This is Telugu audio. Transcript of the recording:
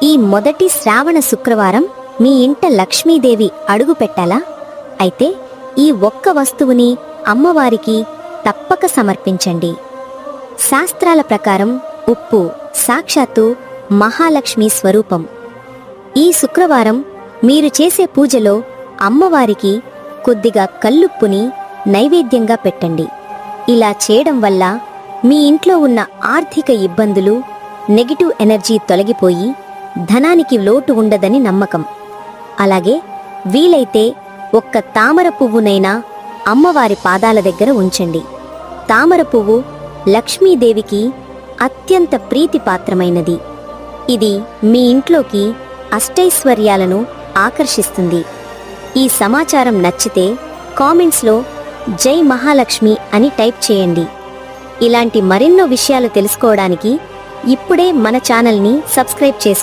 ఈ మొదటి శ్రావణ శుక్రవారం మీ ఇంట లక్ష్మీదేవి అడుగు పెట్టాలా? అయితే ఈ ఒక్క వస్తువుని అమ్మవారికి తప్పక సమర్పించండి. శాస్త్రాల ప్రకారం ఉప్పు సాక్షాత్తు మహాలక్ష్మి స్వరూపం. ఈ శుక్రవారం మీరు చేసే పూజలో అమ్మవారికి కొద్దిగా కల్లుప్పుని నైవేద్యంగా పెట్టండి. ఇలా చేయడం వల్ల మీ ఇంట్లో ఉన్న ఆర్థిక ఇబ్బందులు, నెగిటివ్ ఎనర్జీ తొలగిపోయి ధనానికి లోటు ఉండదని నమ్మకం. అలాగే వీలైతే ఒక్క తామర పువ్వునైనా అమ్మవారి పాదాల దగ్గర ఉంచండి. తామర పువ్వు లక్ష్మీదేవికి అత్యంత ప్రీతిపాత్రమైనది. ఇది మీ ఇంట్లోకి అష్టైశ్వర్యాలను ఆకర్షిస్తుంది. ఈ సమాచారం నచ్చితే కామెంట్స్లో జై మహాలక్ష్మి అని టైప్ చేయండి. ఇలాంటి మరెన్నో విషయాలు తెలుసుకోవడానికి ఇప్పుడే మన ఛానల్ని సబ్స్క్రైబ్ చేసుకోండి.